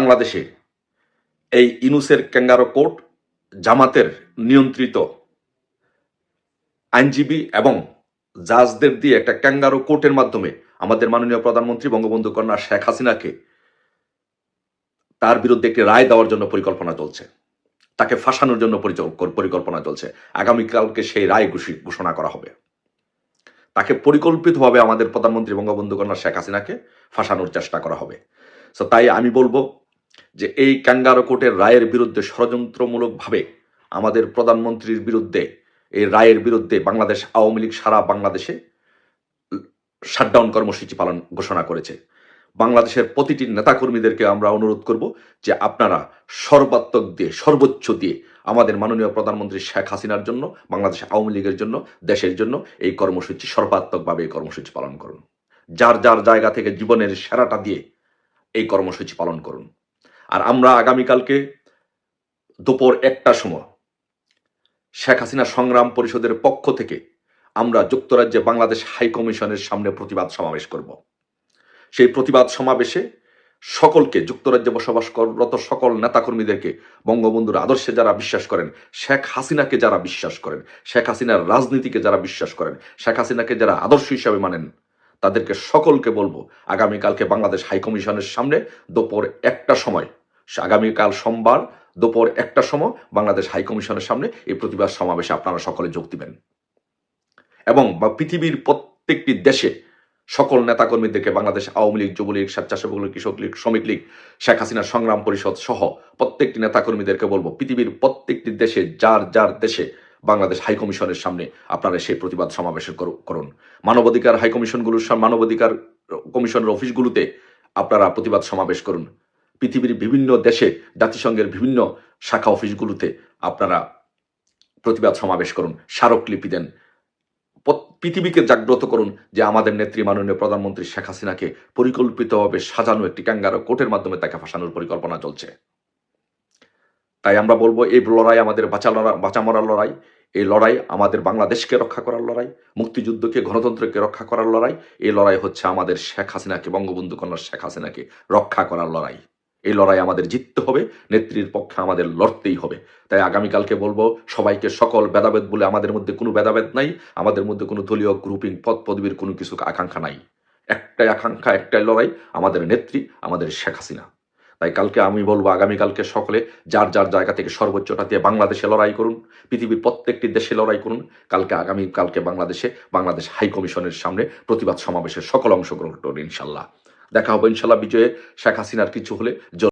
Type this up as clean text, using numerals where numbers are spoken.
বাংলাদেশে এই ইনুসের ক্যাঙ্গারো কোর্ট জামাতের নিয়ন্ত্রিত আইনজীবী এবং জাজদের দিয়ে একটা ক্যাঙ্গারো কোর্টের মাধ্যমে আমাদের মাননীয় প্রধানমন্ত্রী বঙ্গবন্ধু কন্যা শেখ হাসিনাকে তার বিরুদ্ধে একটি রায় দেওয়ার জন্য পরিকল্পনা চলছে, তাকে ফাঁসানোর জন্য পরিকল্পনা চলছে। আগামীকালকে সেই রায় ঘোষণা করা হবে। তাকে পরিকল্পিতভাবে আমাদের প্রধানমন্ত্রী বঙ্গবন্ধু কন্যা শেখ হাসিনাকে ফাঁসানোর চেষ্টা করা হবে। সো তাই আমি বলবো যে এই ক্যাঙ্গারো কোর্টের রায়ের বিরুদ্ধে ষড়যন্ত্রমূলকভাবে আমাদের প্রধানমন্ত্রীর বিরুদ্ধে, এই রায়ের বিরুদ্ধে বাংলাদেশ আওয়ামী লীগ সারা বাংলাদেশে শাটডাউন কর্মসূচি পালন ঘোষণা করেছে। বাংলাদেশের প্রতিটি নেতাকর্মীদেরকে আমরা অনুরোধ করব যে আপনারা সর্বাত্মক দিয়ে, সর্বোচ্চ দিয়ে আমাদের মাননীয় প্রধানমন্ত্রী শেখ হাসিনার জন্য, বাংলাদেশ আওয়ামী লীগের জন্য, দেশের জন্য এই কর্মসূচি সর্বাত্মকভাবে এই কর্মসূচি পালন করুন। যার যার জায়গা থেকে জীবনের সেরাটা দিয়ে এই কর্মসূচি পালন করুন। আর আমরা আগামীকালকে দুপুর 1টার সময় শেখ হাসিনা সংগ্রাম পরিষদের পক্ষ থেকে আমরা যুক্তরাজ্যে বাংলাদেশ হাই কমিশনের সামনে প্রতিবাদ সমাবেশ করব। সেই প্রতিবাদ সমাবেশে সকলকে, যুক্তরাজ্যে বসবাসরত সকল নেতাকর্মীদেরকে, বঙ্গবন্ধুর আদর্শে যারা বিশ্বাস করেন, শেখ হাসিনাকে যারা বিশ্বাস করেন, শেখ হাসিনার রাজনীতিকে যারা বিশ্বাস করেন, শেখ হাসিনাকে যারা আদর্শ হিসাবে মানেন, তাদেরকে সকলকে বলবো আগামীকালকে বাংলাদেশ হাই কমিশনের সামনে দুপুর 1টার সময়, আগামীকাল সোমবার দুপুর 1টার সময় বাংলাদেশ হাই কমিশনের সামনে এই প্রতিবাদ সমাবেশে আপনারা সকলে যোগ দিবেন। এবং পৃথিবীর প্রত্যেকটি দেশে সকল নেতাকর্মীদেরকে, বাংলাদেশ আওয়ামী লীগ, যুবলীগ, স্বেচ্ছাসেবক লীগ, কৃষক লীগ, শ্রমিক লীগ, শেখ হাসিনার সংগ্রাম পরিষদ সহ প্রত্যেকটি নেতাকর্মীদেরকে বলবো পৃথিবীর প্রত্যেকটি দেশে, যার যার দেশে বাংলাদেশ হাই কমিশনের সামনে আপনারা সেই প্রতিবাদ সমাবেশ করুন। মানবাধিকার হাই কমিশনগুলোর, মানবাধিকার কমিশনের অফিসগুলোতে আপনারা প্রতিবাদ সমাবেশ করুন। পৃথিবীর বিভিন্ন দেশে জাতিসংঘের বিভিন্ন শাখা অফিসগুলোতে আপনারা প্রতিবাদ সমাবেশ করুন, স্মারকলিপি দেন, পৃথিবীকে জাগ্রত করুন যে আমাদের নেত্রী মাননীয় প্রধানমন্ত্রী শেখ হাসিনাকে পরিকল্পিতভাবে সাজানো একটি ক্যাঙ্গারো কোর্টের মাধ্যমে তাকে ফাঁসানোর পরিকল্পনা চলছে। তাই আমরা বলবো এই লড়াই আমাদের বাঁচা মরার লড়াই। এই লড়াই আমাদের বাংলাদেশকে রক্ষা করার লড়াই, মুক্তিযুদ্ধকে, গণতন্ত্রকে রক্ষা করার লড়াই। এই লড়াই হচ্ছে আমাদের শেখ হাসিনাকে, বঙ্গবন্ধু কন্যা শেখ হাসিনাকে রক্ষা করার লড়াই। এই লড়াই আমাদের জিততে হবে, নেত্রীর পক্ষে আমাদের লড়তেই হবে। তাই আগামীকালকে বলবো সবাইকে, সকল ভেদাভেদ বলে আমাদের মধ্যে কোনো ভেদাভেদ নাই, আমাদের মধ্যে কোনো দলীয় গ্রুপিং, পদ পদবীর কোনো কিছু আকাঙ্ক্ষা নাই। একটাই আকাঙ্ক্ষা, একটাই লড়াই, আমাদের নেত্রী, আমাদের শেখ হাসিনা। তাই কালকে আমি বলবো আগামীকালকে সকলে যার যার জায়গা থেকে সর্বোচ্চটা দিয়ে বাংলাদেশে লড়াই করুন, পৃথিবীর প্রত্যেকটি দেশে লড়াই করুন। আগামীকালকে বাংলাদেশ হাই কমিশনের সামনে প্রতিবাদ সমাবেশের সকল অংশগ্রহণ করুন ইনশাল্লাহ। দেখা হবে ইনশাল্লাহ বিজয়ে। শেখ হাসিনার কিছু হলে